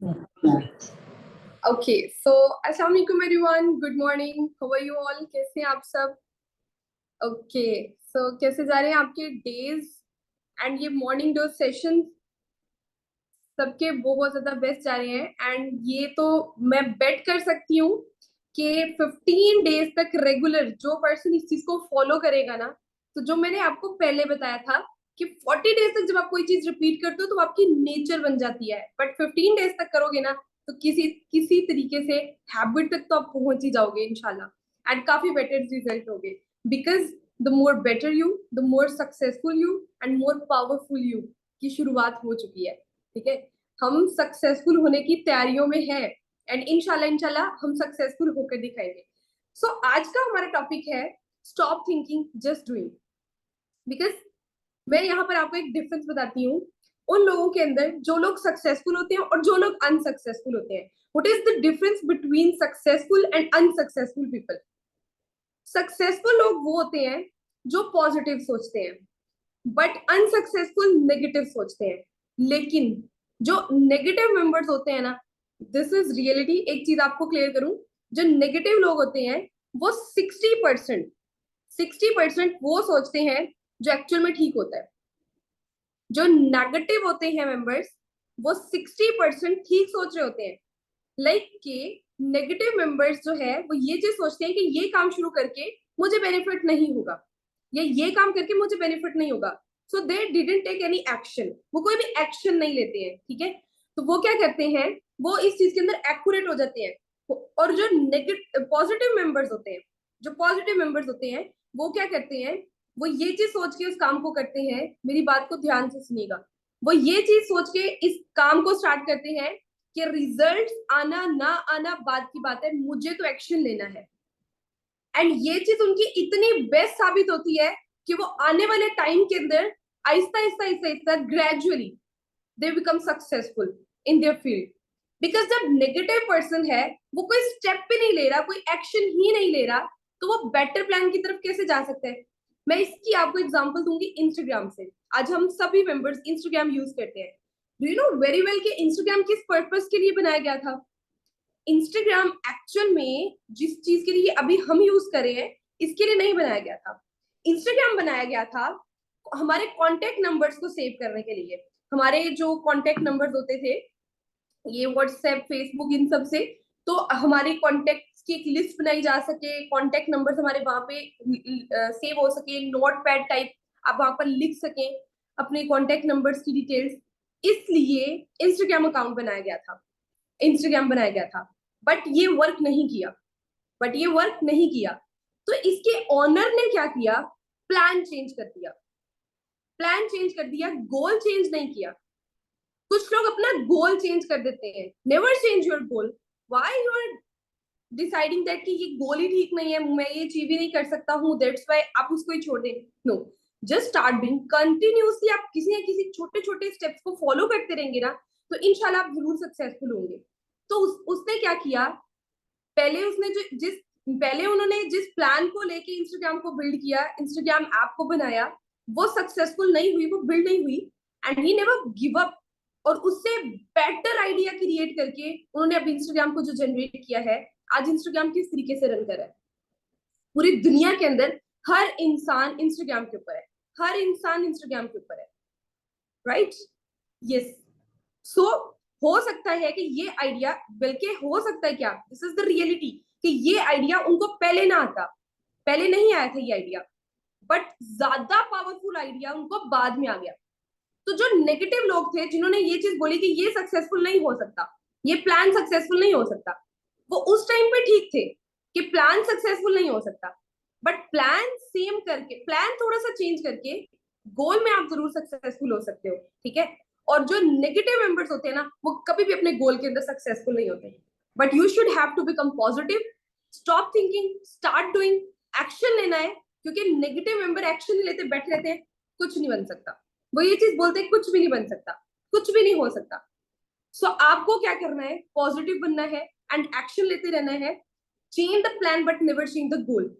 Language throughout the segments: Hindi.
ओके सो अस्सलाम वालेकुम everyone, good morning, how are you all? कैसे हैं आप सब? ओके सो कैसे जा रहे हैं आपके डेज एंड ये मॉर्निंग डोज सेशन? सबके बहुत ज्यादा बेस्ट जा रहे हैं एंड ये तो मैं बेट कर सकती हूँ कि 15 डेज तक रेगुलर जो पर्सन इस चीज को फॉलो करेगा ना, तो जो मैंने आपको पहले बताया था कि 40 डेज तक जब आप कोई चीज रिपीट करते हो तो आपकी नेचर बन जाती है, बट 15 डेज तक करोगे ना तो किसी किसी तरीके से हैबिट तक तो आप पहुंच ही जाओगे इंशाल्लाह, एंड काफी बेटर रिजल्ट होगे। Because the more better you, the more successful you and more powerful you की शुरुआत हो चुकी है। ठीक है, हम सक्सेसफुल होने की तैयारियों में हैं एंड इंशाल्लाह इंशाल्लाह हम सक्सेसफुल होकर दिखाएंगे। सो आज का हमारा टॉपिक है stop thinking, just doing. Because मैं यहाँ पर आपको एक डिफरेंस बताती हूँ उन लोगों के अंदर जो लोग सक्सेसफुल होते हैं और जो लोग अनसक्सेसफुल होते हैं। What is the difference between successful and unsuccessful people? Successful लोग वो होते हैं जो पॉजिटिव सोचते हैं, बट अनसक्सेसफुल नेगेटिव सोचते हैं। लेकिन जो नेगेटिव मेंबर्स होते हैं ना, दिस इज रियलिटी, एक चीज आपको क्लियर करूं, जो नेगेटिव लोग होते हैं वो 60% वो सोचते हैं जो एक्चुअल में ठीक होता है। जो नेगेटिव होते हैं मेंबर्स वो 60% ठीक सोच रहे होते हैं। लाइक के नेगेटिव मेंबर्स जो है वो ये चीज सोचते हैं कि ये काम शुरू करके मुझे बेनिफिट नहीं होगा या ये काम करके मुझे बेनिफिट नहीं होगा, so they didn't take any action, वो कोई भी एक्शन नहीं लेते हैं। ठीक है, तो वो क्या करते हैं, वो इस चीज के अंदर एक्यूरेट हो जाते हैं। और जो नेगेटिव पॉजिटिव मेंबर्स होते हैं, जो पॉजिटिव मेंबर्स होते हैं वो क्या करते हैं, वो ये चीज सोच के उस काम को करते हैं, मेरी बात को ध्यान से सुनिएगा, वो ये चीज सोच के इस काम को स्टार्ट करते हैं कि रिजल्ट आना ना आना बात की बात है, मुझे तो एक्शन लेना है। एंड ये चीज उनकी इतनी बेस्ट साबित होती है कि वो आने वाले टाइम के अंदर Aahista Aahista Aahista Aahista gradually they become successful in their field. Because जब नेगेटिव पर्सन है वो कोई स्टेप भी नहीं ले रहा, कोई एक्शन ही नहीं ले रहा, तो वो बेटर प्लान की तरफ कैसे जा सकते हैं? मैं इसकी आपको एग्जांपल दूंगी इंस्टाग्राम से। आज हम सभी मेंबर्स इंस्टाग्राम यूज करते हैं। Do you know very well कि इंस्टाग्राम किस पर्पस के लिए बनाया गया था? इंस्टाग्राम एक्चुअल में जिस चीज के लिए अभी हम यूज कर रहे हैं इसके लिए नहीं बनाया गया था। इंस्टाग्राम बनाया गया था हमारे कॉन्टेक्ट नंबर्स को सेव करने के लिए। हमारे जो कॉन्टेक्ट नंबर्स होते थे, ये व्हाट्सएप फेसबुक इन सब से, तो हमारे कॉन्टेक्ट की एक लिस्ट बनाई जा सके, कॉन्टेक्ट नंबर्स हमारे वहां पे सेव हो सके, नोट पैड टाइप आप वहां पर लिख सके अपने कॉन्टेक्ट नंबर्स की डिटेल्स। इसलिए इंस्टाग्राम अकाउंट बनाया गया था, इंस्टाग्राम बनाया गया था। बट ये वर्क नहीं किया, बट ये वर्क नहीं किया। तो इसके ओनर ने क्या किया, प्लान चेंज कर दिया, प्लान चेंज कर दिया, गोल चेंज नहीं किया। कुछ लोग अपना गोल चेंज कर देते हैं, never change your goal. Why you are deciding that कि ये गोल ही ठीक नहीं है, मैं ये अचीव ही नहीं कर सकता हूँ, दैट्स व्हाई आप उसको ही छोड़ दें? No, just start doing continuously. आप किसी न किसी छोटे छोटे स्टेप्स को फॉलो करते रहेंगे ना, तो इंशाल्लाह आप जरूर सक्सेसफुल होंगे। तो उसने क्या किया, पहले उसने जो जिस पहले उन्होंने जिस प्लान को लेके इंस्टाग्राम को बिल्ड किया, इंस्टाग्राम ऐप को बनाया, वो सक्सेसफुल नहीं हुई, वो बिल्ड नहीं हुई, and he never give up. और उससे बेटर आइडिया क्रिएट करके उन्होंने अब इंस्टाग्राम को जो जनरेट किया है, आज इंस्टाग्राम किस तरीके से रन कर रहा है पूरी दुनिया के अंदर, हर इंसान इंस्टाग्राम के ऊपर है, हर इंसान इंस्टाग्राम के ऊपर है, राइट? यस। सो हो सकता है कि ये आइडिया, बल्कि हो सकता है क्या, दिस इज द रियलिटी, कि ये आइडिया उनको पहले ना आता, पहले नहीं आया था ये आइडिया, बट ज्यादा पावरफुल आइडिया उनको बाद में आ गया। तो जो नेगेटिव लोग थे जिन्होंने ये चीज बोली कि ये सक्सेसफुल नहीं हो सकता, ये प्लान सक्सेसफुल नहीं हो सकता, वो उस टाइम पे ठीक थे कि प्लान सक्सेसफुल नहीं हो सकता, बट प्लान सेम करके, प्लान थोड़ा सा चेंज करके गोल में आप जरूर सक्सेसफुल हो सकते हो। ठीक है, और जो नेगेटिव मेंबर्स होते हैं ना, वो कभी भी अपने गोल के अंदर सक्सेसफुल नहीं होते। But you should have to become positive, stop thinking, start doing, action लेना है। क्योंकि नेगेटिव मेंबर एक्शन नहीं लेते, बैठे रहते हैं, कुछ नहीं बन सकता। वो ये चीज बोलते हैं कुछ भी नहीं बन सकता, कुछ भी नहीं हो सकता। सो आपको क्या करना है, पॉजिटिव बनना है एंड एक्शन लेते रहना है। Change the plan but never change the goal.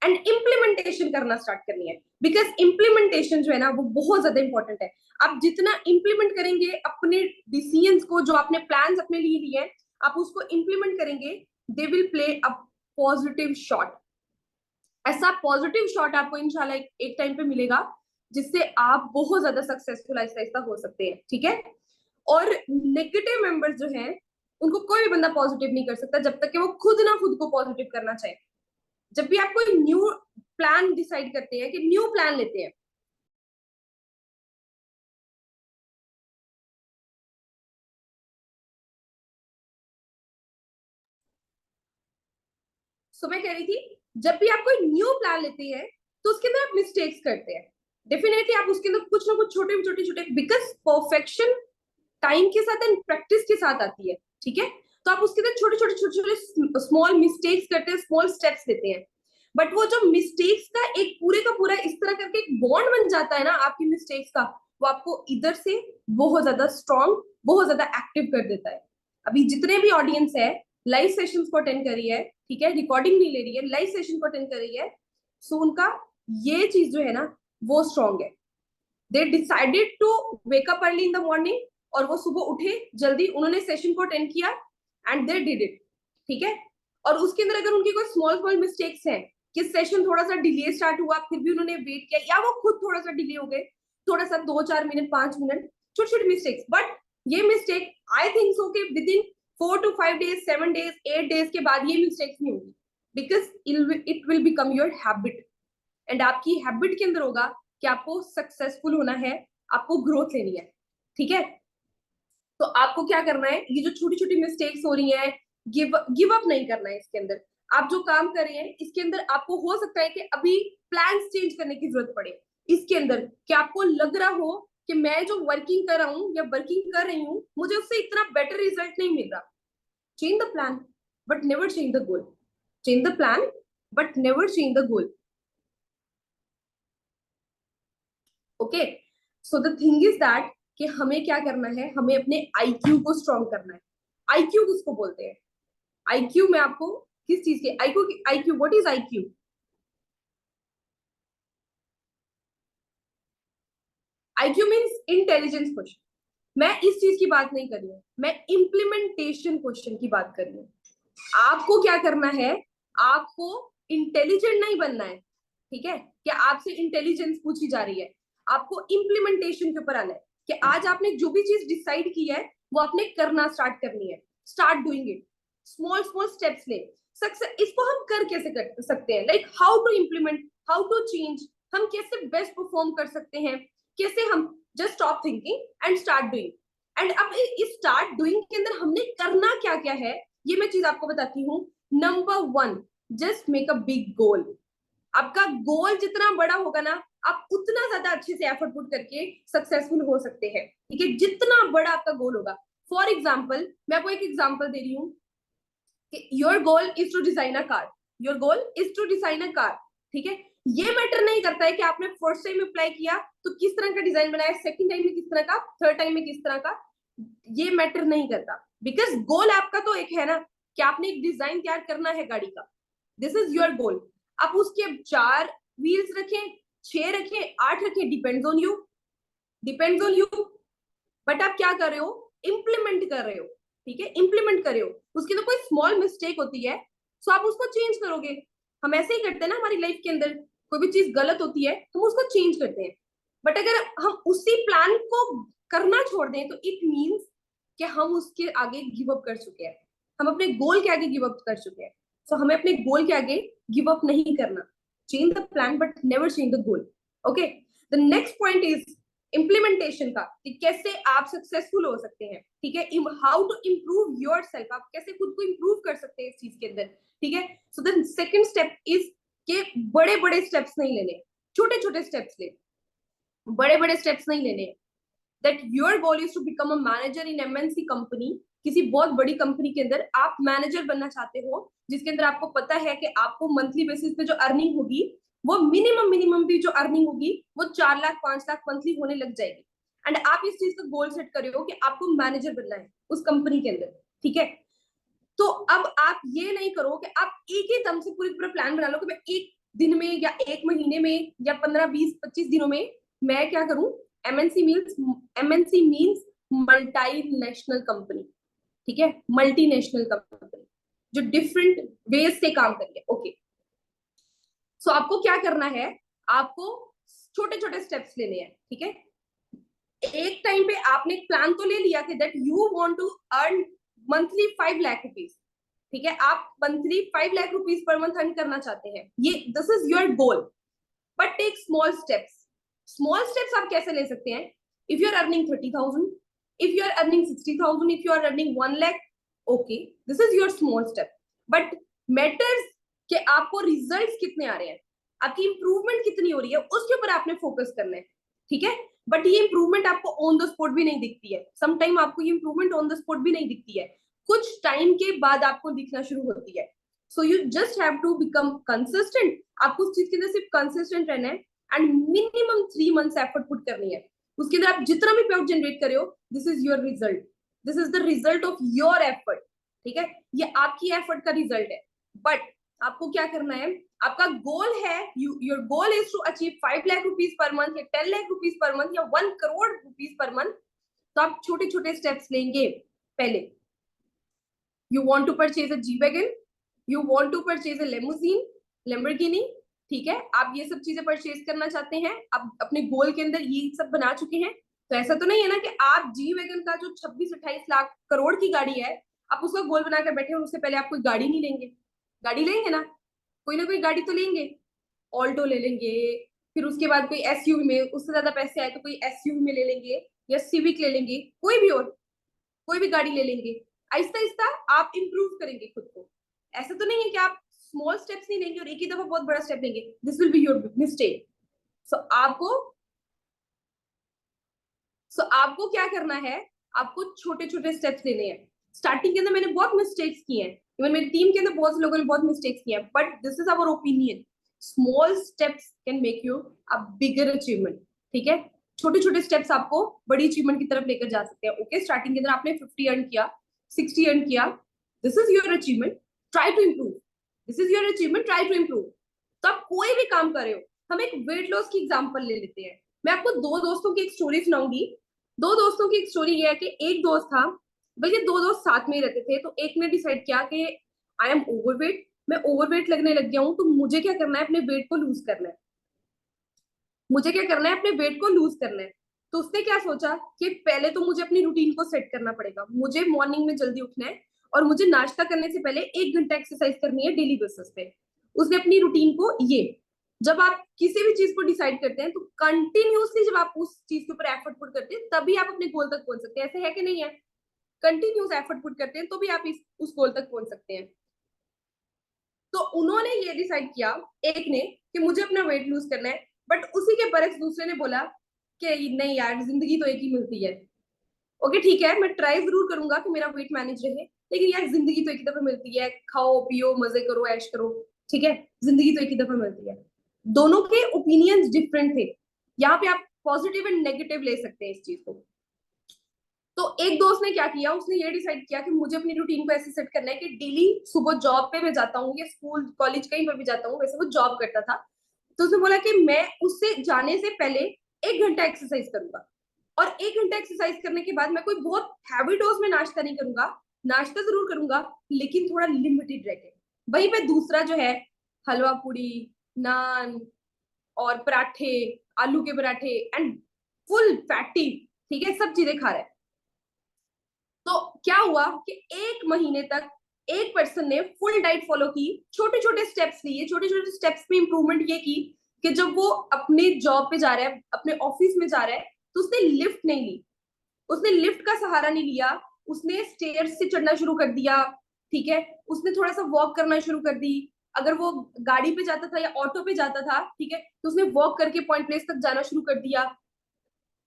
And implementation करना स्टार्ट करनी है, बिकॉज इम्प्लीमेंटेशन जो है ना वो बहुत ज्यादा इंपॉर्टेंट है। आप जितना इम्प्लीमेंट करेंगे अपने डिसीजंस को, जो आपने प्लान्स अपने लिए लिए हैं, आप उसको इम्प्लीमेंट करेंगे, they will play a positive shot. ऐसा पॉजिटिव शॉट आपको इंशाल्लाह एक टाइम पे मिलेगा जिससे आप बहुत ज्यादा सक्सेसफुल आहिस्ता आहिस्ता हो सकते हैं, ठीक है। और नेगेटिव मेंबर्स जो हैं उनको कोई भी बंदा पॉजिटिव नहीं कर सकता जब तक कि वो खुद ना खुद को पॉजिटिव करना चाहे। जब भी आप कोई न्यू प्लान डिसाइड करते हैं, कि न्यू प्लान लेते हैं, सो मैं कह रही थी, जब भी आप कोई न्यू प्लान लेते हैं तो उसके अंदर आप मिस्टेक्स करते हैं, डेफिनेटली आप उसके अंदर कुछ ना कुछ छोटे छोटे छोटे, बिकॉज परफेक्शन टाइम के साथ एंड प्रैक्टिस के साथ आती है, ठीक है। तो आप उसके अंदर छोटे छोटे छोटे छोटे स्मॉल मिस्टेक्स करते हैं, स्मॉल स्टेप्स लेते हैं, बट वो जो मिस्टेक्स का एक पूरे का पूरा इस तरह करके एक बॉन्ड बन जाता है ना आपकी मिस्टेक्स का, वो आपको इधर से बहुत ज्यादा स्ट्रॉन्ग, बहुत ज्यादा एक्टिव कर देता है। अभी जितने भी ऑडियंस है लाइव सेशंस को अटेंड करी है, ठीक है, रिकॉर्डिंग नहीं ले रही है, लाइव सेशन को अटेंड करी है, सो उनका ये चीज जो है ना वो स्ट्रॉन्ग है। They decided to wake up early in the morning, और वो सुबह उठे जल्दी, उन्होंने सेशन को अटेंड किया एंड दे डिड इट, ठीक है। और उसके अंदर अगर उनकी कोई स्मॉल स्मॉल मिस्टेक्स हैं, कि सेशन थोड़ा सा डिले स्टार्ट हुआ फिर भी उन्होंने वेट किया, या वो खुद थोड़ा सा डिले हो गए, थोड़ा सा 2-4 मिनट 5 मिनट, छोटी छोटी मिस्टेक्स, बट ये मिस्टेक आई थिंक सो कि with in 4 to 5 days, 7 days, 8 days के बाद ये मिस्टेक्स नहीं होगी, because it will become your habit. And आपकी हैबिट के अंदर होगा कि आपको सक्सेसफुल होना है, आपको ग्रोथ लेनी है, ठीक है। तो आपको क्या करना है, ये जो छोटी छोटी मिस्टेक्स हो रही हैं, गिव अप नहीं करना है इसके अंदर। आप जो काम कर रहे हैं इसके अंदर आपको हो सकता है कि अभी प्लान्स चेंज करने की जरूरत पड़े इसके अंदर, कि आपको लग रहा हो कि मैं जो वर्किंग कर रहा हूँ या वर्किंग कर रही हूँ मुझे उससे इतना बेटर रिजल्ट नहीं मिल रहा। Change the plan but never change the goal. Change the plan but never change the goal. Okay, so the thing is that कि हमें क्या करना है, हमें अपने आईक्यू को स्ट्रॉन्ग करना है। आईक्यू किसको बोलते हैं? आईक्यू में आपको किस चीज के IQ, IQ what is IQ? IQ means intelligence question. मैं इस चीज की बात नहीं कर रही हूँ, मैं इम्प्लीमेंटेशन क्वेश्चन की बात कर रही हूँ। आपको क्या करना है, आपको इंटेलिजेंट नहीं बनना है, ठीक है, कि आपसे इंटेलिजेंस पूछी जा रही है। आपको इम्प्लीमेंटेशन के ऊपर आना है, कि आज आपने जो भी चीज डिसाइड की है वो आपने करना स्टार्ट करनी है। Start doing it, small small steps ले। सक्सेस इसको हम कर कैसे कर सकते हैं, like how to implement, how to change, हम कैसे बेस्ट परफॉर्म कर सकते हैं, कैसे हम just stop thinking and start doing. And अब इस स्टार्ट डूइंग के अंदर हमने करना क्या क्या है, ये मैं चीज आपको बताती हूँ। Number 1, just make a big goal. आपका गोल जितना बड़ा होगा ना, आप उतना ज्यादा अच्छे से एफर्ट पुट करके सक्सेसफुल हो सकते हैं, ठीक है, जितना बड़ा आपका गोल होगा। फॉर एग्जाम्पल, मैं आपको एक एग्जाम्पल दे रही हूँ कि your goal is to design a car, your goal is to design a car, ठीक है। ये मैटर नहीं करता है कि आपने फर्स्ट टाइम अप्लाई किया तो किस तरह का डिजाइन बनाया, सेकंड टाइम में किस तरह का, थर्ड टाइम में किस तरह का, ये मैटर नहीं करता, बिकॉज गोल आपका तो एक है ना, कि आपने एक डिजाइन तैयार करना है गाड़ी का, दिस इज योर गोल। आप उसके 4 व्हील्स रखें, 6 रखें, 8 रखें, depends on you, depends on you. But आप क्या कर रहे हो, इम्प्लीमेंट कर रहे हो, ठीक है, इम्प्लीमेंट कर रहे हो। उसकी तो कोई स्मॉल मिस्टेक होती है, सो आप उसको चेंज करोगे। हम ऐसे ही करते हैं ना हमारी लाइफ के अंदर, कोई भी चीज गलत होती है हम उसको चेंज करते हैं। बट अगर हम उसी प्लान को करना छोड़ दें तो इट मीन्स कि हम उसके आगे गिव अप कर चुके हैं, हम अपने गोल के आगे गिव अप कर चुके हैं। सो हमें अपने गोल के आगे गिव अप नहीं करना। Change the plan but never change the goal. Okay, the next point is implementation का, कि कैसे आप सक्सेसफुल हो सकते हैं, ठीक है, how to improve yourself, आप कैसे खुद को इम्प्रूव कर सकते हैं इस चीज के अंदर, ठीक है। So the second step is के बड़े बड़े स्टेप्स नहीं लेने, छोटे छोटे स्टेप्स ले, बड़े बड़े स्टेप्स नहीं लेने। That your goal is to become a manager in MNC company, किसी बहुत बड़ी कंपनी के अंदर आप मैनेजर बनना चाहते हो, जिसके अंदर आपको पता है कि आपको मंथली बेसिस पे जो अर्निंग होगी, वो मिनिमम मिनिमम भी जो अर्निंग होगी वो 4 लाख 5 लाख मंथली होने लग जाएगी। एंड आप इस चीज का गोल सेट कर रहे हो कि आपको मैनेजर बनना है उस कंपनी के अंदर, ठीक है। तो अब आप ये नहीं करो कि आप एक ही दम से पूरी पूरा प्लान बना लो कि मैं एक दिन में या एक महीने में या 15 20 25 दिनों में मैं क्या करूं, एमएनसी मीन्स मल्टीनेशनल कंपनी, ठीक है, मल्टीनेशनल कंपनी जो डिफरेंट वेज से काम करिए। ओके, सो आपको क्या करना है, आपको छोटे छोटे स्टेप्स लेने हैं, ठीक है। एक टाइम पे आपने एक प्लान तो ले लिया कि that you want to earn monthly 5 lakh rupees, ठीक है, आप monthly 5 lakh rupees per month earn करना चाहते हैं, ये this is your goal. But take small steps. Small steps आप कैसे ले सकते हैं? If you are earning 30,000, if you are earning 60,000, if you are earning 1 lakh, okay, this is your small step. But matters कि आपको रिजल्ट्स कितने आ रहे हैं, आपकी इंप्रूवमेंट कितनी हो रही है, उसके ऊपर आपने फोकस करना है, ठीक है। बट ये इंप्रूवमेंट आपको ऑन द स्पॉट भी नहीं दिखती है, सम टाइम आपको ये इंप्रूवमेंट ऑन द स्पॉट भी नहीं दिखती है, कुछ टाइम के बाद आपको दिखना शुरू होती है। So you just have to become consistent. आपको उस चीज के अंदर सिर्फ कंसिस्टेंट रहना है and minimum 3 months effort put करनी है। उसके अंदर आप जितना भी पेआउट जनरेट करे हो, this is your result, this is the result of your effort, ठीक है, ये आपकी एफर्ट का रिजल्ट है। बट आपको क्या करना है, आपका गोल है, your goal is to achieve 5 lakh rupees per month या 10 लाख रुपीज पर मंथ या 1 करोड़ रुपीज पर मंथ। तो आप छोटे छोटे स्टेप्स लेंगे। पहले you want to purchase a G wagon, you want to purchase a limousine, Lamborghini, ठीक है, आप ये सब चीजें परचेज करना चाहते हैं, आप अपने गोल के अंदर ये सब बना चुके हैं। तो ऐसा तो नहीं है ना कि आप जी वैगन का जो 26 28 लाख करोड़ की गाड़ी है, आप उसका गोल बनाकर बैठे और उससे पहले आप कोई गाड़ी नहीं लेंगे। गाड़ी लेंगे ना कोई गाड़ी तो लेंगे, ऑल्टो ले लेंगे, फिर उसके बाद कोई एसयूवी में, उससे ज्यादा पैसे आए तो कोई एसयूवी में ले लेंगे या सिविक ले लेंगे, कोई भी और कोई भी गाड़ी ले लेंगे। आहिस्ता आहिस्ता आप इंप्रूव करेंगे खुद को। ऐसा तो नहीं है कि आप स्मॉल स्टेप्स नहीं लेंगे और एक ही दफा बहुत बड़ा स्टेप लेंगे, this will be your mistake. So आपको क्या करना है, आपको छोटे छोटे स्टेप्स लेने हैं। स्टार्टिंग के अंदर मैंने बहुत मिस्टेक्स किए हैं, इवन मेरी टीम के अंदर बहुत से लोगों ने बहुत मिस्टेक्स किए हैं, but this is our opinion, small steps can make you a bigger achievement, ठीक है। छोटे छोटे स्टेप्स आपको बड़ी अचीवमेंट की तरफ लेकर जा सकते हैं। ओके, स्टार्टिंग के अंदर आपने 50 अर्न किया, 60 अर्न किया, this is your achievement, try to improve, this is your achievement, try to improve. तो आप कोई भी काम कर रहे हो, हम एक वेट लॉस की एग्जांपल ले लेते हैं। मैं आपको दो दोस्तों की एक स्टोरी सुनाऊंगी। दो दोस्तों की एक स्टोरी ये है कि एक दोस्त था, बल्कि दो दोस्त साथ में ही रहते थे, तो एक ने डिसाइड किया कि आई एम ओवरवेट, मैं ओवरवेट लगने लग गया हूँ, तो मुझे क्या करना है, अपने वेट को लूज करना है, मुझे क्या करना है, अपने वेट को लूज करना है। तो उसने क्या सोचा कि पहले तो मुझे अपनी रूटीन को सेट करना पड़ेगा, मुझे मॉर्निंग में जल्दी उठना है और मुझे नाश्ता करने से पहले 1 घंटा एक्सरसाइज करनी है डेली बेसिस पे। उसने अपनी रूटीन को ये, जब आप किसी भी चीज को डिसाइड करते हैं तो कंटिन्यूसली जब आप उस चीज के ऊपर एफर्ट पुट करते हैं तभी आप अपने गोल तक पहुंच सकते हैं, ऐसे है कि नहीं है? कंटिन्यूस एफर्ट पुट करते हैं तो भी आप उस गोल तक पहुंच सकते हैं। तो उन्होंने ये डिसाइड किया, एक ने, कि मुझे अपना वेट लूज करना है, बट उसी के बरक्स दूसरे ने बोला कि नहीं यार, जिंदगी तो एक ही मिलती है। ओके ठीक है, मैं ट्राई जरूर करूंगा कि मेरा वेट मैनेज रहे, लेकिन यार जिंदगी तो एक ही दफा मिलती है, खाओ पियो मजे करो ऐश करो, ठीक है, जिंदगी तो एक ही दफा मिलती है। दोनों के ओपिनियंस डिफरेंट थे। यहाँ पे आप पॉजिटिव एंड नेगेटिव ले सकते हैं इस चीज को। तो एक दोस्त ने क्या किया, उसने ये डिसाइड किया कि मुझे अपनी रूटीन को ऐसे सेट करना है कि डेली सुबह जॉब पे मैं जाता हूँ या स्कूल कॉलेज कहीं पर भी जाता हूँ, वैसे वो जॉब करता था, तो उसने बोला कि मैं उससे जाने से पहले 1 घंटा एक्सरसाइज करूंगा, और 1 घंटा एक्सरसाइज करने के बाद मैं कोई बहुत हैवी डोज में नाश्ता नहीं करूंगा, नाश्ता जरूर करूंगा लेकिन थोड़ा लिमिटेड रह के। वहीं पे दूसरा जो है, हलवा पूड़ी, नान और पराठे, आलू के पराठे एंड फुल फैटी, ठीक है, सब चीजें खा रहे हैं। तो क्या हुआ कि 1 महीने तक एक पर्सन ने फुल डाइट फॉलो की, छोटे छोटे स्टेप्स लिए, छोटे छोटे स्टेप्स में इंप्रूवमेंट ये की कि जब वो अपने जॉब पे जा रहा है, अपने ऑफिस में जा रहा है, तो उसने लिफ्ट नहीं ली, उसने लिफ्ट का सहारा नहीं लिया, उसने स्टेयर्स से चढ़ना शुरू कर दिया, ठीक है, उसने थोड़ा सा वॉक करना शुरू कर दी। अगर वो गाड़ी पे जाता था या ऑटो पे जाता था, ठीक है, तो उसने वॉक करके पॉइंट प्लेस तक जाना शुरू कर दिया।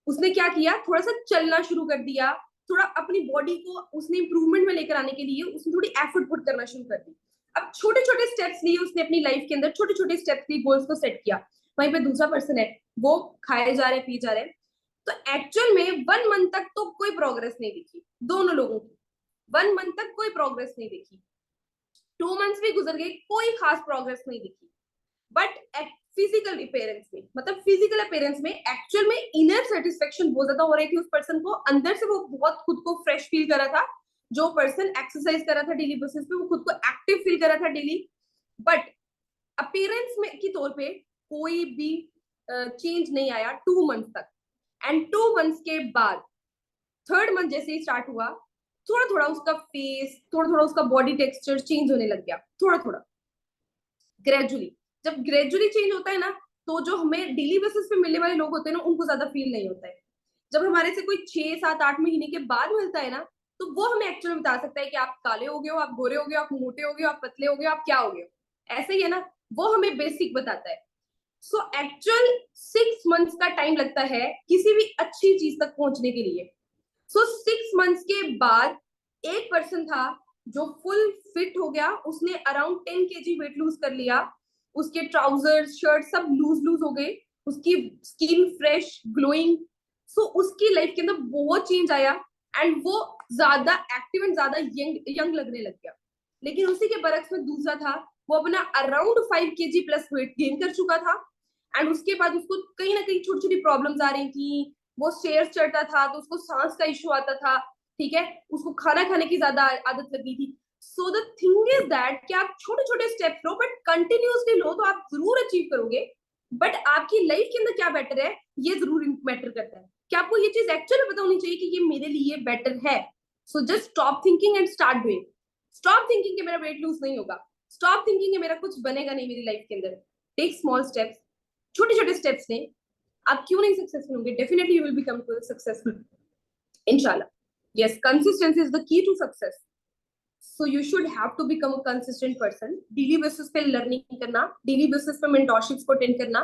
उसने क्या किया, थोड़ा सा चलना शुरू कर दिया, थोड़ा अपनी बॉडी को उसने इंप्रूवमेंट में लेकर आने के लिए उसने थोड़ी एफर्ट पुट करना शुरू कर दी। अब छोटे छोटे स्टेप्स लिए उसने अपनी लाइफ के अंदर, छोटे छोटे स्टेप्स लिए गोल्स को सेट किया। वहीं पे दूसरा पर्सन है, वो खाए जा रहे पी जा रहे, तो एक्चुअल में 1 मंथ तक तो कोई प्रोग्रेस नहीं दिखी दोनों लोगों की, 1 मंथ तक कोई प्रोग्रेस नहीं दिखी, 2 मंथ्स भी गुजर गए, कोई खास प्रोग्रेस नहीं दिखी। बट फिजिकल अपीयरेंस में, मतलब फिजिकल अपीयरेंस में एक्चुअल में इनर सेटिस्फेक्शन बहुत ज्यादा हो रही थी उस पर्सन को, अंदर से वो बहुत खुद को फ्रेश फील कर रहा था। जो पर्सन एक्सरसाइज कर रहा था डेली बेसिस पे, वो खुद को एक्टिव फील कर रहा था डेली। बट अपीयरेंस में की तौर पे कोई भी चेंज नहीं आया 2 मंथ तक। एंड 2 मंथ्स के बाद थर्ड मंथ जैसे ही स्टार्ट हुआ, थोड़ा थोड़ा उसका फेस, थोड़ा थोड़ा उसका बॉडी टेक्सचर चेंज होने लग गया, थोड़ा थोड़ा ग्रेजुअली। जब ग्रेजुअली चेंज होता है ना, तो जो हमें डेली बेसिस पे मिलने वाले लोग होते हैं ना, उनको ज्यादा फील नहीं होता है। जब हमारे से कोई 6 7 8 महीने के बाद मिलता है ना, तो वो हमें एक्चुअली बता सकता है कि आप काले हो गए हो, आप गोरे हो गए हो, आप मोटे हो गए हो, आप पतले हो गए हो, आप क्या हो गए हो। ऐसे ही है ना, वो हमें बेसिक बताता है। सो एक्चुअल 6 मंथ्स का टाइम लगता है किसी भी अच्छी चीज तक पहुंचने के लिए। सो 6 मंथ्स के बाद एक पर्सन था जो फुल फिट हो गया, उसने अराउंड 10 kg वेट लूज कर लिया, उसके ट्राउजर्स शर्ट सब लूज लूज हो गए, उसकी स्किन फ्रेश ग्लोइंग। सो उसकी लाइफ के अंदर बहुत चेंज आया, एंड वो ज्यादा एक्टिव एंड ज्यादा यंग यंग लगने लग गया। लेकिन उसी के बरक्स में दूसरा था, वो अपना around 5 kg plus weight gain कर चुका था, एंड उसके बाद उसको कहीं ना कहीं छोटी छोटी प्रॉब्लम्स आ रही थी। वो स्टेयर्स चढ़ता था तो उसको सांस का इशू आता था, ठीक है, उसको खाना खाने की ज्यादा आदत लगी थी। So the thing is that कि आप छोटे छोटे स्टेप लो, बट कंटिन्यूसली लो, तो आप जरूर अचीव करोगे। बट आपकी लाइफ के अंदर क्या बेटर है, ये जरूर मैटर करता है कि आपको ये चीज एक्चुअली पता होनी चाहिए कि ये मेरे लिए बेटर है। So just stop thinking and start doing. Stop thinking कि मेरा वेट लूज नहीं होगा, स्टॉप थिंकिंग कि मेरा कुछ बनेगा नहीं मेरी लाइफ के अंदर। टेक स्मॉल स्टेप्स, छोटे छोटे स्टेप्स लें। आप क्यों नहीं सक्सेसफुल होंगे, definitely you will become successful, इंशाल्लाह। Yes, consistency is the key to success. So you should have to become a consistent person. Daily basis पे learning करना, daily basis पे mentorships को attend करना,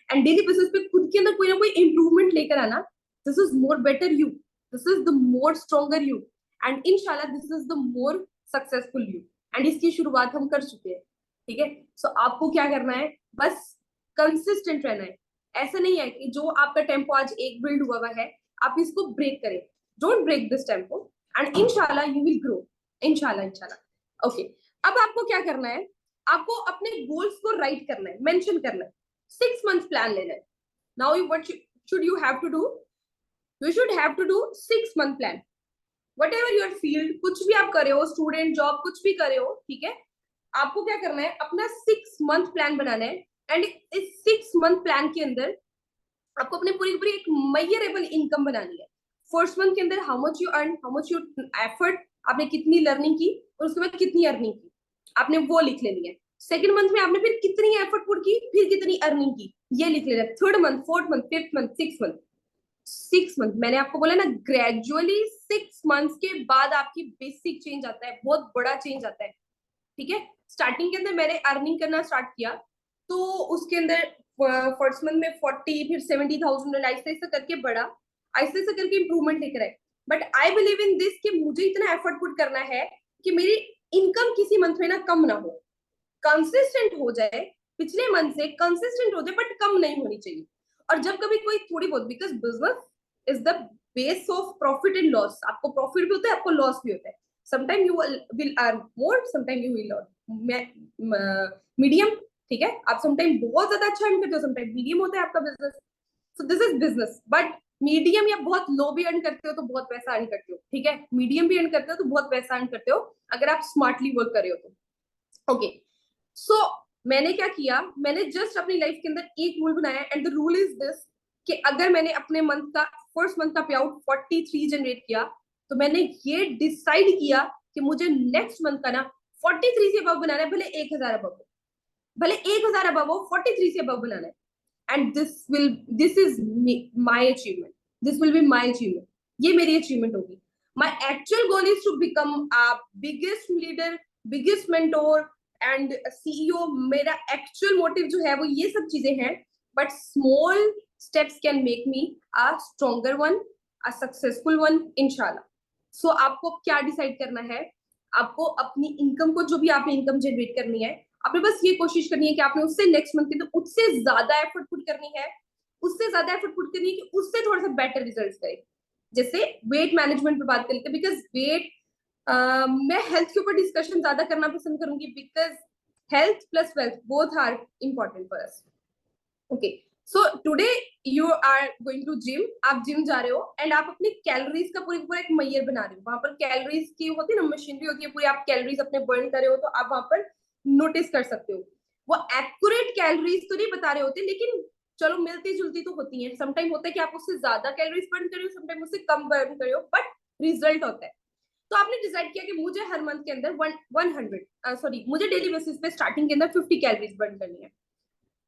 and daily basis पे खुद के अंदर कोई ना कोई improvement लेकर आना. This is more better you. This is the more stronger you. And inshallah this is the more successful you. And इसकी शुरुआत हम कर चुके हैं, ठीक है? So आपको क्या करना है, बस consistent रहना है। ऐसा नहीं है कि जो आपका टेम्पो आज एक बिल्ड हुआ है, आप इसको ब्रेक करें। Don't break this tempo, and इंशाल्लाह यू विल ग्रो, इंशाल्लाह इंशाल्लाह। ओके, अब आपको क्या करना है, आपको अपने गोल्स को राइट करना है, मेंशन करना है, 6 मंथ प्लान लेना है। Now you what should you have to do, you should have to do 6 month plan. Whatever your field, कुछ भी आप कर रहे हो, स्टूडेंट जॉब कुछ भी कर रहे हो, ठीक है, आपको क्या करना है, अपना 6 मंथ प्लान बनाना है। एंड इस 6 मंथ प्लान के अंदर आपको अपने पूरी पूरी एक मेजरेबल इनकम बनानी है। फर्स्ट मंथ के अंदर how much you earn, how much you effort, आपने कितनी लर्निंग की और उसके बाद कितनी अर्निंग की, आपने वो लिख लेनी है। सेकंड मंथ में आपने फिर कितनी एफर्ट पुट की, फिर कितनी अर्निंग की, ये लिख लेना है। Third month, fourth month, fifth month, 6 month, 6 month, मैंने आपको बोला ना, ग्रेजुअली 6 मंथ्स के बाद आपकी बेसिक चेंज आता है, बहुत बड़ा चेंज आता है, ठीक है। स्टार्टिंग के अंदर मैंने अर्निंग करना स्टार्ट किया, तो उसके अंदर फर्स्ट मंथ में 40, फिर 70,000, ऐसे ऐसे करके बढ़ा, ऐसे ऐसे करके इंप्रूवमेंट लेकर आए। But I believe in this कि मुझे इतना एफर्ट पुट करना है कि मेरी इनकम किसी मंथ में ना कम ना हो, कंसिस्टेंट हो जाए, पिछले मंथ से कंसिस्टेंट हो जाए, बट कम नहीं होनी चाहिए। और जब कभी कोई थोड़ी बहुत, because business is the base of profit and loss, आपको प्रॉफिट भी होता है, आपको लॉस भी होता है। Sometime you will earn more, sometime you will earn medium, ठीक है। आप समटाइम बहुत ज्यादा अच्छा अर्न करते हो, समटाइम मीडियम होता है आपका business. So this is business, but medium या बहुत लो भी अर्न करते हो तो बहुत पैसा अर्न करते हो, ठीक है। मीडियम भी अर्न करते हो तो बहुत पैसा अर्न करते हो, अगर आप स्मार्टली वर्क कर रहे हो तो। ओके, सो मैंने क्या किया, मैंने जस्ट अपनी लाइफ के अंदर एक रूल बनाया, and the rule is this कि अगर मैंने अपने मंथ का फर्स्ट मंथ का पे आउट 43 जनरेट किया, तो मैंने ये डिसाइड किया कि मुझे नेक्स्ट मंथ का ना 43 से अबव बनाना है, भले 1000 अबव हो, भले 1000 अबव हो, 43 से अबव बनाना है। And this is my achievement, this will be my achievement, ये मेरी अचीवमेंट होगी। My actual goal is to become a biggest leader, biggest mentor and CEO. मेरा एक्चुअल मोटिव जो है वो ये सब चीजें हैं, but small steps can make me a stronger one, a successful one, इंशाल्लाह। सो आपको क्या डिसाइड करना है, आपको अपनी इनकम को, जो भी आपने इनकम जनरेट करनी है, आपने बस ये कोशिश करनी है कि आपने उससे नेक्स्ट मंथ के तो उससे ज्यादा एफर्ट पुट करनी है, उससे ज्यादा एफर्ट पुट करनी है कि उससे थोड़ा सा बेटर रिजल्ट्स करे। जैसे वेट मैनेजमेंट पे बात कर लेते हैं, बिकॉज वेट मैं हेल्थ के ऊपर डिस्कशन ज्यादा करना पसंद करूंगी, because health plus wealth both are important for us. Okay, so today you are going to gym. आप जिम जा रहे हो एंड आप अपनी कैलोरीज का पूरा एक मैयर बना रहे हो. वहां पर कैलोरीज की होती है ना, मशीनरी होती है पूरी, आप कैलोरीज अपने बर्न कर रहे हो, तो आप वहां पर नोटिस कर सकते हो. वो एक्यूरेट कैलोरीज तो नहीं बता रहे होते, लेकिन चलो मिलती जुलती तो होती है. समटाइम होता है कि आप उससे ज्यादा कैलोरीज बर्न कर रहे हो, समटाइम उससे कम बर्न कर रहे हो, बट रिजल्ट होता है. तो आपने डिसाइड किया कि मुझे हर मंथ के अंदर 100 मुझे डेली बेसिस पे स्टार्टिंग के अंदर 50 कैलोरीज बर्न करनी है.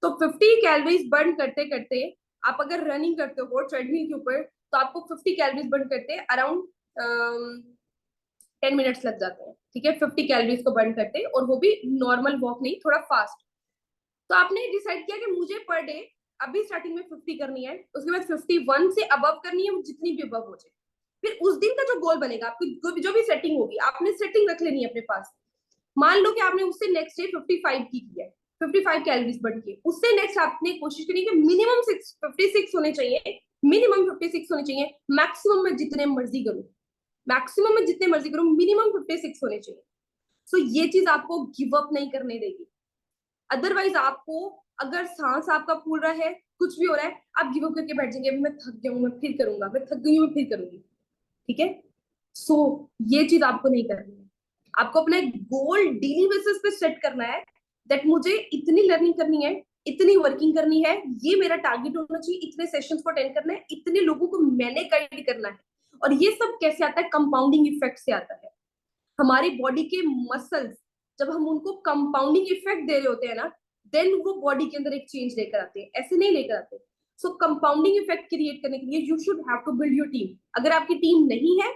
तो 50 कैलोरीज बर्न करते करते आप अगर रनिंग करते हो ट्रेडमिल के ऊपर, तो आपको 50 कैलोरीज बर्न करते अराउंड 10 मिनट्स लग जाते हैं. ठीक है, 50 कैलोरीज को बर्न करते, और वो भी नॉर्मल वॉक नहीं, थोड़ा फास्ट. तो आपने डिसाइड किया कि मुझे पर डे अभी स्टार्टिंग में 50 करनी है, उसके बाद 51 से अबव करनी है, जितनी भी अबव हो जाए. फिर उस दिन का जो गोल बनेगा, आपकी जो भी सेटिंग होगी, आपने सेटिंग रख लेनी है अपने पास. मान लो कि आपने उससे नेक्स्ट डे 55 की है, 55 कैलोरीज बर्न की. उससे नेक्स्ट आपने कोशिश करी कि मिनिमम 56 होने चाहिए, मिनिमम 56 होने चाहिए. मैक्सिमम में जितने मर्जी करूं, मैक्सिमम में जितने मर्जी करूं, मिनिमम 56 होने चाहिए. सो ये चीज आपको गिव अप नहीं करने देगी. अदरवाइज आपको, अगर सांस आपका फूल रहा है, कुछ भी हो रहा है, आप गिव अप करके बैठ जाएंगे, मैं थक गया हूं, मैं फिर करूंगा, मैं थक गई हूं, मैं फिर करूंगी. ठीक है, सो ये चीज आपको नहीं करनी है. आपको अपना एक गोल डेली बेसिस पे सेट करना है, दैट मुझे इतनी लर्निंग करनी है, इतनी वर्किंग करनी है, ये मेरा टारगेट होना चाहिए, इतने सेशंस को अटेंड करना है, इतने लोगों को मैंने गाइड करना है. और ये सब कैसे आता है? कंपाउंडिंग इफेक्ट से आता है. हमारी बॉडी के मसल्स, जब हम उनको कंपाउंडिंग इफेक्ट दे रहे होते हैं ना, देन वो बॉडी के अंदर एक चेंज लेकर आते हैं, ऐसे नहीं लेकर आते. सो कंपाउंडिंग इफेक्ट क्रिएट करने के लिए you should have to build your team. अगर आपकी टीम नहीं है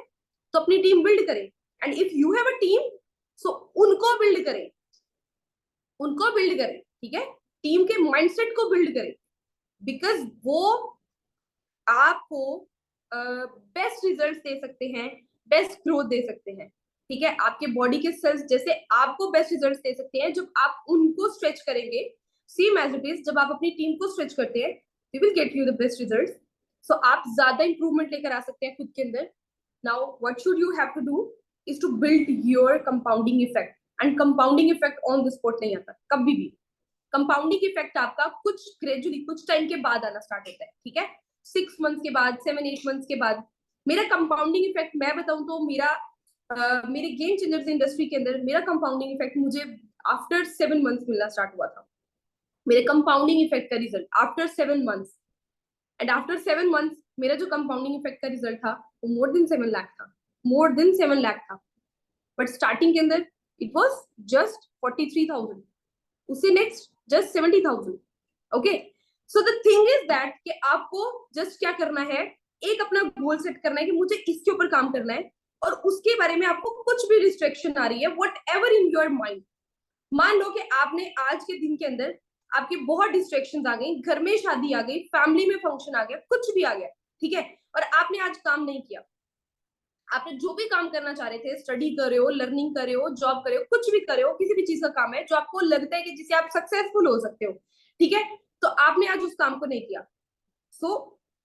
तो अपनी टीम बिल्ड करें, and if you have a team, so उनको बिल्ड करें, उनको बिल्ड करें. ठीक है, टीम के माइंडसेट को बिल्ड करें, बिकॉज वो आपको बेस्ट रिजल्ट दे सकते हैं, बेस्ट ग्रोथ दे सकते हैं. ठीक है, आपके बॉडी के सेल्स जैसे आपको बेस्ट रिजल्ट दे सकते हैं जब आप उनको स्ट्रेच करेंगे. सेम एज इट इज, जब आप अपनी टीम को स्ट्रेच करते हैं, we will get you the best result. So आप ज्यादा इंप्रूवमेंट लेकर आ सकते हैं खुद के अंदर. Now what should you have to do is to build your compounding effect. And compounding effect on the spot नहीं आता कभी भी. कंपाउंडिंग इफेक्ट आपका कुछ ग्रेजुअली कुछ टाइम के बाद आना स्टार्ट होता है. ठीक है, 6 मंथ्स के बाद, 7-8 मंथ्स के बाद. मेरा कंपाउंडिंग इफेक्ट मैं बताऊं तो मेरे गेम चेंजर्स इंडस्ट्री के अंदर मेरा कंपाउंडिंग इफेक्ट मुझे आफ्टर 7 मंथ्स मिलना स्टार्ट हुआ था. मेरे कंपाउंडिंग इफेक्ट का result after 7 months. And after 7 months मेरा जो कंपाउंडिंग इफेक्ट का रिजल्ट था वो मोर देन 7 लाख था, मोर देन 7 लाख था. बट स्टार्टिंग के अंदर इट वॉज जस्ट 43,000, उससे next just 70,000. Okay, so the thing is that कि आपको जस्ट क्या करना है, एक अपना गोल सेट करना है कि मुझे इसके ऊपर काम करना है, और उसके बारे में आपको कुछ भी रिस्ट्रिक्शन आ रही है, what ever in your mind. मान लो कि आपने आज के दिन के अंदर आपके बहुत डिस्ट्रैक्शन आ गई, घर में शादी आ गई, फैमिली में फंक्शन आ गया, कुछ भी आ गया. ठीक है, और आपने आज काम नहीं किया. आपने जो भी काम करना चाह रहे थे, स्टडी कर रहे हो, लर्निंग कर रहे हो, जॉब कर रहे हो, कुछ भी कर रहे हो, किसी भी चीज का काम है जो आपको लगता है कि जिससे आप सक्सेसफुल हो सकते हो. ठीक है, तो आपने आज उस काम को नहीं किया. सो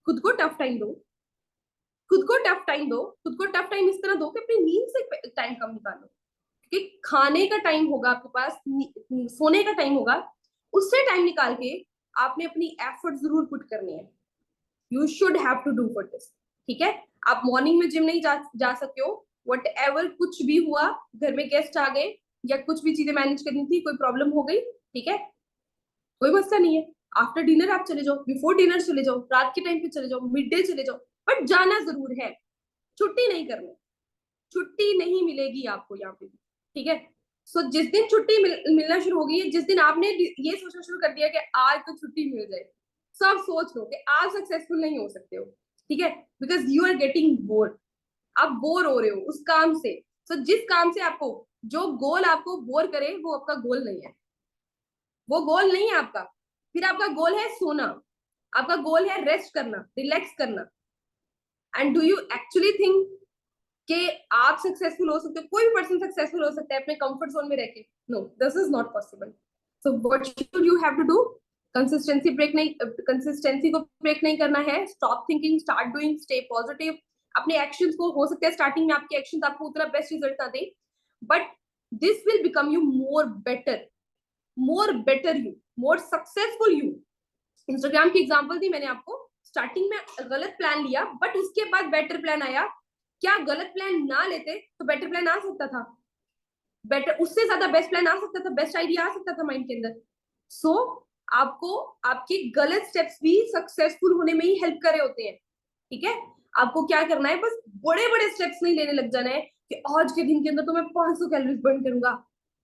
खुद को टफ टाइम दो, खुद को टफ टाइम दो. खुद को टफ टाइम इस तरह दो कि अपनी नींद से टाइम कम निकालो. क्योंकि खाने का टाइम होगा आपके पास, सोने का टाइम होगा, उससे टाइम निकाल के आपने अपनी एफर्ट जरूर पुट करनी है. You should have to do for this. ठीक है, आप मॉर्निंग में जिम नहीं जा सकते हो, वट एवर कुछ भी हुआ, घर में गेस्ट आ गए या कुछ भी चीजें मैनेज करनी थी, कोई प्रॉब्लम हो गई, ठीक है, कोई मसला नहीं है. आफ्टर डिनर आप चले जाओ, बिफोर डिनर चले जाओ, रात के टाइम पे चले जाओ, मिड डे चले जाओ, बट जाना जरूर है. छुट्टी नहीं करनी, छुट्टी नहीं मिलेगी आपको यहाँ पे. ठीक है, सो जिस दिन छुट्टी मिलना शुरू होगी, जिस दिन आपने ये सोचना शुरू कर दिया कि आज तो छुट्टी मिल जाए, सब सोच लो कि आज सक्सेसफुल नहीं हो सकते हो. ठीक है, because you are getting bore. आप बोर हो रहे हो उस काम से. सो जिस काम से आपको, जो गोल आपको बोर करे, वो आपका गोल नहीं है, वो गोल नहीं है आपका. फिर आपका गोल है सोना, आपका गोल है रेस्ट करना, रिलैक्स करना. And do you actually think कि आप सक्सेसफुल हो सकते हो? कोई भी पर्सन सक्सेसफुल हो सकता है अपने कंफर्ट जोन में रहकर? No, this is not possible. So what should you have to do? Consistency को ब्रेक नहीं करना है. Stop thinking, start doing, stay positive. अपने एक्शंस को, हो सकता है स्टार्टिंग में आपके एक्शंस आपको उतना बेस्ट रिजल्ट ना दे, but this will become you more better. More better you, more successful you. Instagram की एग्जांपल दी मैंने आपको, स्टार्टिंग में गलत प्लान लिया बट उसके बाद बेटर प्लान आया। क्या गलत प्लान ना लेते तो बेटर प्लान आ सकता था, बेटर उससे ज्यादा बेस्ट प्लान आ सकता था, बेस्ट आइडिया आ सकता था माइंड के अंदर। सो आपको आपके गलत स्टेप्स भी सक्सेसफुल होने में ही हेल्प कर रहे होते हैं, ठीक है। आपको क्या करना है, बस बड़े बड़े स्टेप्स नहीं लेने लग जाना है कि आज के दिन के अंदर तो मैं 500 कैलोरीज बर्न करूंगा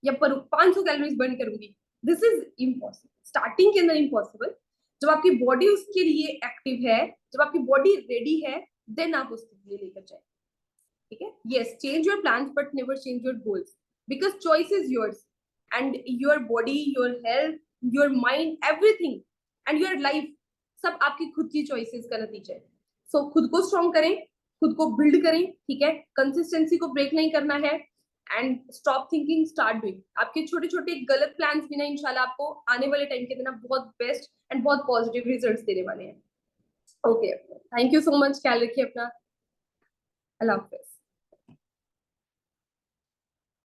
या पर 500 कैलोरीज बर्न करूंगी। दिस इज इम्पॉसिबल, स्टार्टिंग के अंदर इम्पॉसिबल। जब आपकी बॉडी उसके लिए एक्टिव है, जब आपकी बॉडी रेडी है, देन आप उसके लिए लेकर जाए, ठीक है। Yes, change your plans but never change your goals, because choice is yours and your body, your health, your mind, everything and your life, सब आपकी खुद की चॉइसेस का नतीजा है। सो खुद को स्ट्रॉन्ग करें, खुद को बिल्ड करें, ठीक है। कंसिस्टेंसी को ब्रेक नहीं करना है and stop thinking, start doing. आपके छोटे छोटे गलत प्लान्स भी ना इंशाल्लाह आपको आने वाले टाइम के दिन बहुत बेस्ट एंड बहुत पॉजिटिव रिजल्ट्स देने वाले हैं। Okay, thank you so much, ख्याल रखिए अपना, अल्लाह हाफिज।